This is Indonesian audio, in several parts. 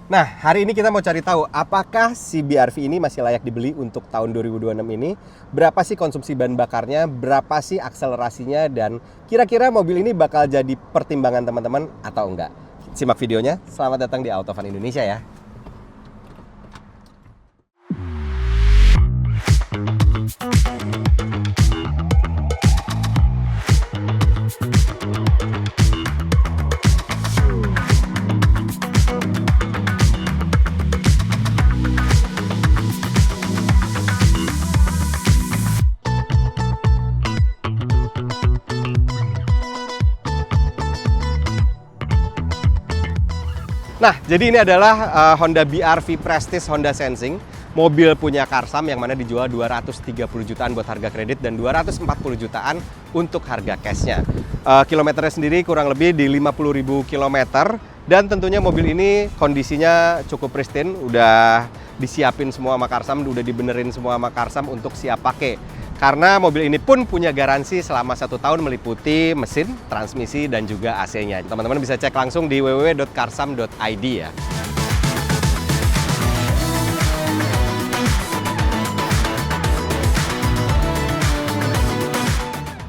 Nah, hari ini kita mau cari tahu apakah si BR-V ini masih layak dibeli untuk tahun 2026 ini. Berapa sih konsumsi bahan bakarnya, berapa sih akselerasinya, dan kira-kira mobil ini bakal jadi pertimbangan teman-teman atau enggak. Simak videonya, selamat datang di Autofan Indonesia ya. Nah, jadi ini adalah Honda BR-V Prestige Honda Sensing. Mobil punya Karsam yang mana dijual 230 jutaan buat harga kredit dan 240 jutaan untuk harga cashnya. Kilometernya sendiri kurang lebih di 50.000 kilometer. Dan tentunya mobil ini kondisinya cukup pristine, udah disiapin semua sama Karsam, udah dibenerin semua sama Karsam untuk siap pakai. Karena mobil ini pun punya garansi selama 1 tahun meliputi mesin, transmisi, dan juga AC-nya. Teman-teman bisa cek langsung di www.karsam.id ya.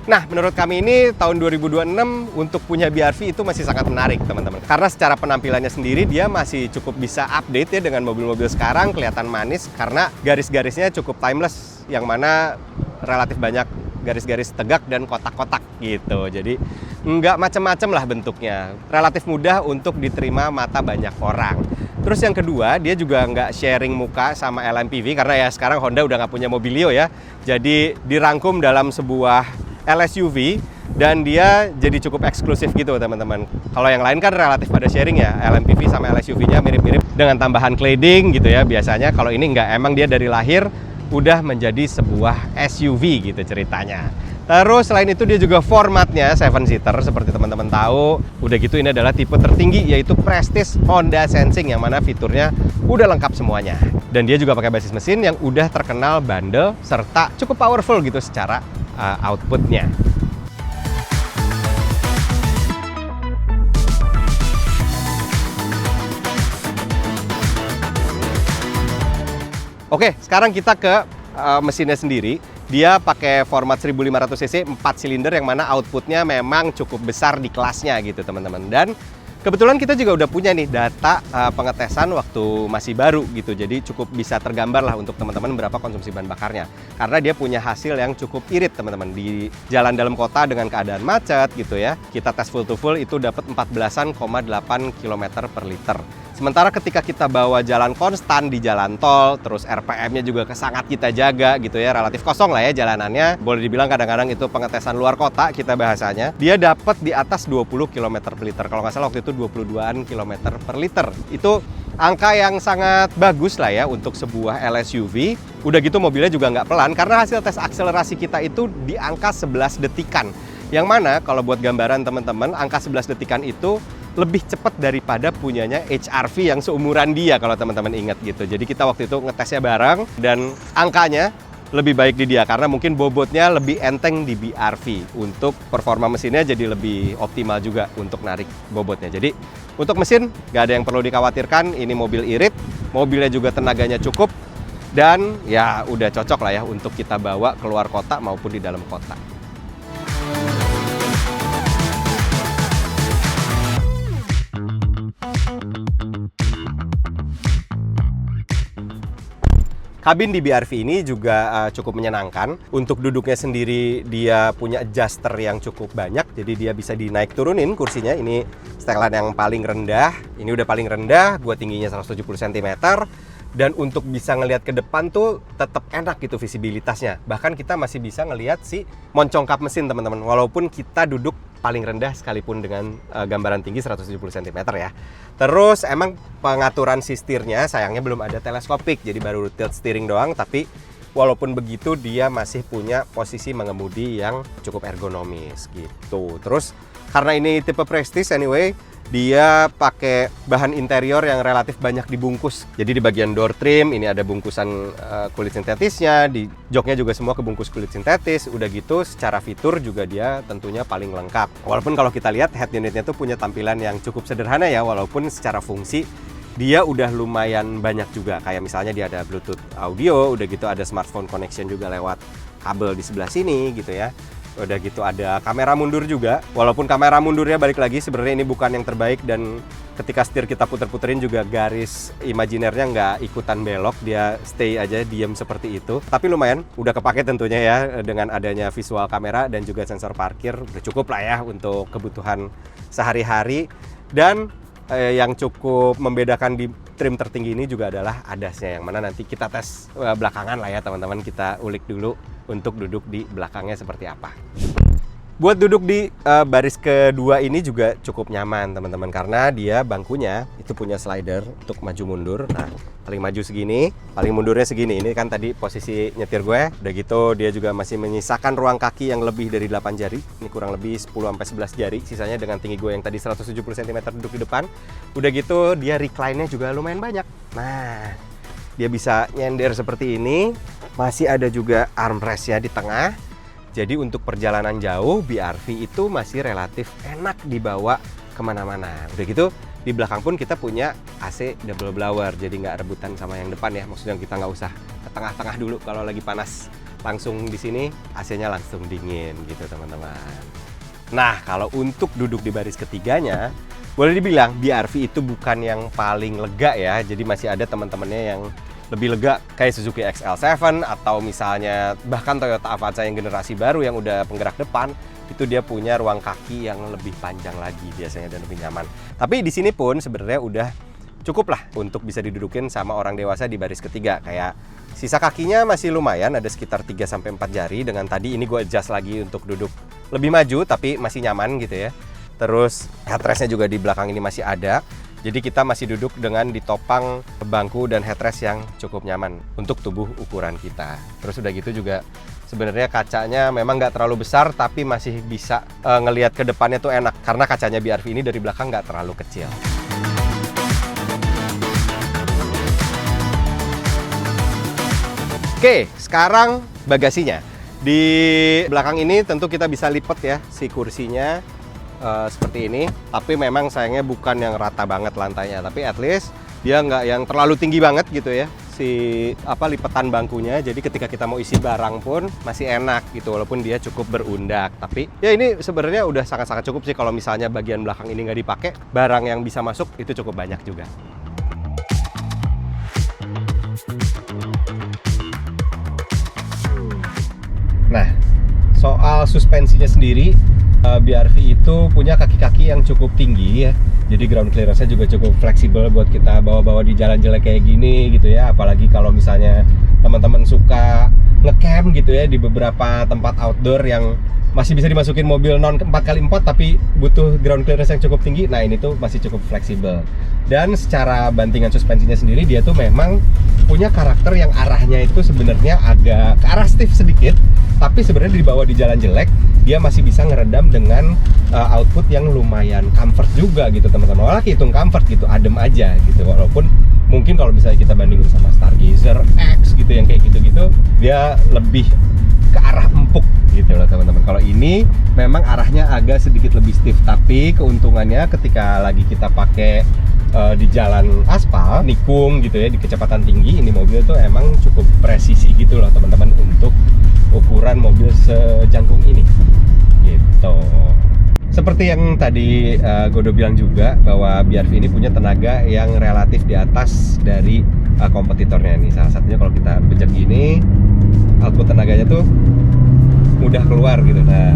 Nah, menurut kami ini tahun 2026 untuk punya BR-V itu masih sangat menarik, teman-teman. Karena secara penampilannya sendiri dia masih cukup bisa update ya dengan mobil-mobil sekarang, kelihatan manis karena garis-garisnya cukup timeless, yang mana relatif banyak garis-garis tegak dan kotak-kotak gitu. Jadi nggak macem-macem lah bentuknya. Relatif mudah untuk diterima mata banyak orang. Terus yang kedua, dia juga nggak sharing muka sama LMPV karena ya sekarang Honda udah nggak punya Mobilio ya. Jadi dirangkum dalam sebuah LSUV dan dia jadi cukup eksklusif gitu teman-teman. Kalau yang lain kan relatif pada sharing ya, LMPV sama LSUV-nya mirip-mirip dengan tambahan cladding gitu ya biasanya. Kalau ini nggak, emang dia dari lahir udah menjadi sebuah SUV gitu ceritanya. Terus selain itu dia juga formatnya 7-seater seperti teman-teman tahu. Udah gitu ini adalah tipe tertinggi yaitu Prestige Honda Sensing yang mana fiturnya udah lengkap semuanya. Dan dia juga pakai basis mesin yang udah terkenal bandel serta cukup powerful gitu secara outputnya. Oke, sekarang kita ke mesinnya sendiri. Dia pakai format 1500 cc 4 silinder yang mana outputnya memang cukup besar di kelasnya gitu teman-teman. Dan kebetulan kita juga udah punya nih data pengetesan waktu masih baru gitu. Jadi cukup bisa tergambar lah untuk teman-teman berapa konsumsi bahan bakarnya. Karena dia punya hasil yang cukup irit teman-teman. Di jalan dalam kota dengan keadaan macet gitu ya. Kita tes full to full itu dapat 14,8 km per liter. Sementara ketika kita bawa jalan konstan di jalan tol, terus RPM-nya juga sangat kita jaga gitu ya, relatif kosong lah ya jalanannya. Boleh dibilang kadang-kadang itu pengetesan luar kota kita bahasanya. Dia dapat di atas 20 km per liter. Kalau nggak salah waktu itu 22-an km per liter. Itu angka yang sangat bagus lah ya untuk sebuah LSUV. Udah gitu mobilnya juga nggak pelan karena hasil tes akselerasi kita itu di angka 11 detikan. Yang mana kalau buat gambaran teman-teman, angka 11 detikan itu lebih cepat daripada punyanya HR-V yang seumuran dia kalau teman-teman ingat gitu. Jadi kita waktu itu ngetesnya bareng dan angkanya lebih baik di dia karena mungkin bobotnya lebih enteng di BR-V. Untuk performa mesinnya jadi lebih optimal juga untuk narik bobotnya. Jadi untuk mesin nggak ada yang perlu dikhawatirkan, ini mobil irit, mobilnya juga tenaganya cukup dan ya udah cocok lah ya untuk kita bawa keluar kota maupun di dalam kota. Kabin di BR-V ini juga cukup menyenangkan. Untuk duduknya sendiri dia punya adjuster yang cukup banyak, jadi dia bisa dinaik turunin kursinya. Ini setelan yang paling rendah, ini udah paling rendah, gua tingginya 170 cm. Dan untuk bisa ngelihat ke depan tuh tetap enak gitu visibilitasnya. Bahkan kita masih bisa ngelihat si moncong kap mesin teman-teman, walaupun kita duduk paling rendah sekalipun dengan gambaran tinggi 170 cm ya. Terus emang pengaturan si setirnya sayangnya belum ada teleskopik, jadi baru tilt steering doang, tapi walaupun begitu dia masih punya posisi mengemudi yang cukup ergonomis gitu. Terus karena ini tipe Prestige anyway, dia pakai bahan interior yang relatif banyak dibungkus. Jadi di bagian door trim ini ada bungkusan kulit sintetisnya, di joknya juga semua kebungkus kulit sintetis. Udah gitu secara fitur juga dia tentunya paling lengkap. Walaupun kalau kita lihat head unitnya tuh punya tampilan yang cukup sederhana ya, walaupun secara fungsi dia udah lumayan banyak juga. Kayak misalnya dia ada Bluetooth audio, udah gitu ada smartphone connection juga lewat kabel di sebelah sini gitu ya. Udah gitu ada kamera mundur juga. Walaupun kamera mundurnya balik lagi sebenarnya ini bukan yang terbaik, dan ketika setir kita puter-puterin juga garis imajinernya nggak ikutan belok, dia stay aja diem seperti itu. Tapi lumayan udah kepake tentunya ya dengan adanya visual kamera dan juga sensor parkir, udah cukup lah ya untuk kebutuhan sehari-hari. Dan yang cukup membedakan di trim tertinggi ini juga adalah ADAS-nya, yang mana nanti kita tes belakangan lah ya teman-teman. Kita ulik dulu untuk duduk di belakangnya seperti apa. Buat duduk di baris kedua ini juga cukup nyaman teman-teman, karena dia bangkunya itu punya slider untuk maju mundur. Nah, paling maju segini, paling mundurnya segini. Ini kan tadi posisi nyetir gue. Udah gitu dia juga masih menyisakan ruang kaki yang lebih dari 8 jari. Ini kurang lebih 10-11 jari. Sisanya dengan tinggi gue yang tadi 170 cm duduk di depan. Udah gitu dia recline-nya juga lumayan banyak. Nah, dia bisa nyender seperti ini. Masih ada juga armrest-nya di tengah. Jadi untuk perjalanan jauh, BRV itu masih relatif enak dibawa kemana-mana. Udah gitu, di belakang pun kita punya AC double blower, jadi nggak rebutan sama yang depan ya. Maksudnya kita nggak usah ke tengah-tengah dulu kalau lagi panas. Langsung di sini AC-nya langsung dingin gitu teman-teman. Nah, kalau untuk duduk di baris ketiganya, boleh dibilang BRV itu bukan yang paling lega ya. Jadi masih ada teman-temannya yang lebih lega kayak Suzuki XL7 atau misalnya bahkan Toyota Avanza yang generasi baru yang udah penggerak depan, itu dia punya ruang kaki yang lebih panjang lagi biasanya dan lebih nyaman. Tapi di sini pun sebenarnya udah cukup lah untuk bisa didudukin sama orang dewasa di baris ketiga. Kayak sisa kakinya masih lumayan, ada sekitar 3-4 jari. Dengan tadi ini gue adjust lagi untuk duduk lebih maju tapi masih nyaman gitu ya. Terus headrestnya juga di belakang ini masih ada. Jadi kita masih duduk dengan ditopang bangku dan headrest yang cukup nyaman untuk tubuh ukuran kita. Terus udah gitu juga sebenarnya kacanya memang nggak terlalu besar, tapi masih bisa ngelihat ke depannya tuh enak. Karena kacanya BRV ini dari belakang nggak terlalu kecil. Oke, sekarang bagasinya. Di belakang ini tentu kita bisa lipat ya si kursinya. Seperti ini, tapi memang sayangnya bukan yang rata banget lantainya, tapi at least dia nggak yang terlalu tinggi banget gitu ya si lipatan bangkunya. Jadi ketika kita mau isi barang pun masih enak gitu, walaupun dia cukup berundak. Tapi ya ini sebenarnya udah sangat-sangat cukup sih kalau misalnya bagian belakang ini nggak dipakai, barang yang bisa masuk itu cukup banyak juga. Nah, soal suspensinya sendiri, BRV itu punya kaki-kaki yang cukup tinggi ya. Jadi ground clearance-nya juga cukup fleksibel buat kita bawa-bawa di jalan jelek kayak gini gitu ya. Apalagi kalau misalnya teman-teman suka ngecamp gitu ya di beberapa tempat outdoor yang masih bisa dimasukin mobil non 4x4 tapi butuh ground clearance yang cukup tinggi. Nah, ini tuh masih cukup fleksibel. Dan secara bantingan suspensinya sendiri, dia tuh memang punya karakter yang arahnya itu sebenarnya agak ke arah stiff sedikit, tapi sebenarnya dibawa di jalan jelek dia masih bisa ngeredam dengan output yang lumayan comfort juga gitu teman-teman. Malah hitung comfort gitu, adem aja gitu. Walaupun mungkin kalau misalnya kita bandingin sama Stargazer X gitu yang kayak gitu-gitu, dia lebih ke arah empuk gitu loh teman-teman. Kalau ini memang arahnya agak sedikit lebih stiff, tapi keuntungannya ketika lagi kita pakai di jalan aspal, nikung gitu ya, di kecepatan tinggi, ini mobil tuh emang cukup presisi gitu loh teman-teman untuk ukuran mobil sejangkung ini gitu. Seperti yang tadi gue udah bilang juga bahwa BRV ini punya tenaga yang relatif di atas dari kompetitornya nih. Salah satunya kalau kita bejek gini, output tenaganya tuh mudah keluar gitu. Nah,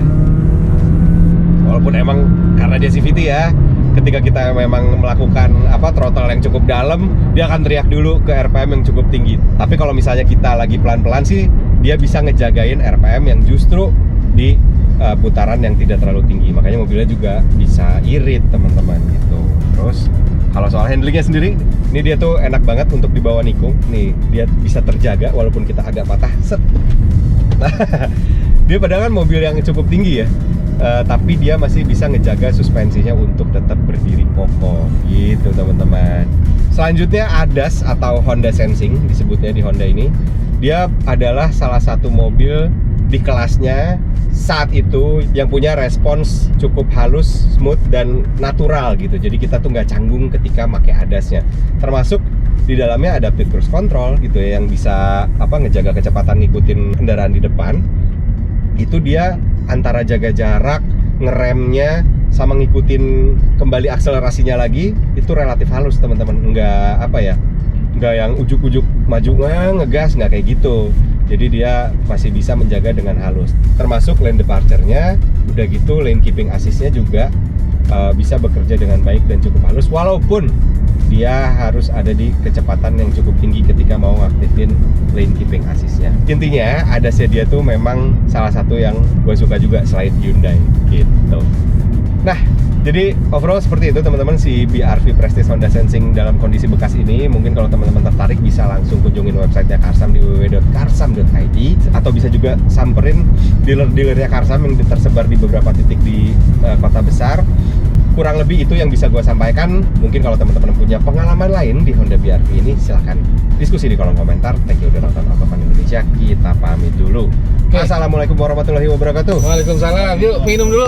walaupun emang karena dia CVT ya, ketika kita memang melakukan throttle yang cukup dalam, dia akan teriak dulu ke RPM yang cukup tinggi. Tapi kalau misalnya kita lagi pelan-pelan sih, dia bisa ngejagain RPM yang justru di putaran yang tidak terlalu tinggi. Makanya mobilnya juga bisa irit teman-teman gitu. Terus kalau soal handlingnya sendiri, ini dia tuh enak banget untuk dibawa nikung. Nih, dia bisa terjaga walaupun kita agak patah. Set. Dia padahal kan mobil yang cukup tinggi ya, tapi dia masih bisa ngejaga suspensinya untuk tetap berdiri kokoh gitu teman-teman. Selanjutnya ADAS atau Honda Sensing disebutnya di Honda ini. Dia adalah salah satu mobil di kelasnya saat itu yang punya respons cukup halus, smooth, dan natural gitu. Jadi kita tuh nggak canggung ketika pakai ADAS-nya. Termasuk di dalamnya adaptive cruise control gitu ya, yang bisa ngejaga kecepatan ngikutin kendaraan di depan. Itu dia antara jaga jarak, ngeremnya, sama ngikutin kembali akselerasinya lagi, itu relatif halus teman-teman. Nggak yang ujuk-ujuk maju ngegas, nggak kayak gitu. Jadi dia masih bisa menjaga dengan halus. Termasuk lane departure-nya, udah gitu lane keeping assist-nya juga bisa bekerja dengan baik dan cukup halus, walaupun dia harus ada di kecepatan yang cukup tinggi ketika mau ngaktifin lane keeping assist-nya. Intinya ADAS-nya dia tuh memang salah satu yang gue suka juga selain Hyundai gitu. Nah, jadi overall seperti itu teman-teman, si BRV Prestige Honda Sensing dalam kondisi bekas ini. Mungkin kalau teman-teman tertarik bisa langsung kunjungin websitenya Karsam di www.karsam.id, atau bisa juga samperin dealer-dealernya Karsam yang tersebar di beberapa titik di kota besar. Kurang lebih itu yang bisa gue sampaikan. Mungkin kalau teman-teman punya pengalaman lain di Honda BRV ini, silahkan diskusi di kolom komentar. Thank you udah nonton Autofan Indonesia. Kita pamit dulu. Okay. Assalamualaikum warahmatullahi wabarakatuh. Waalaikumsalam. Yuk minum dulu.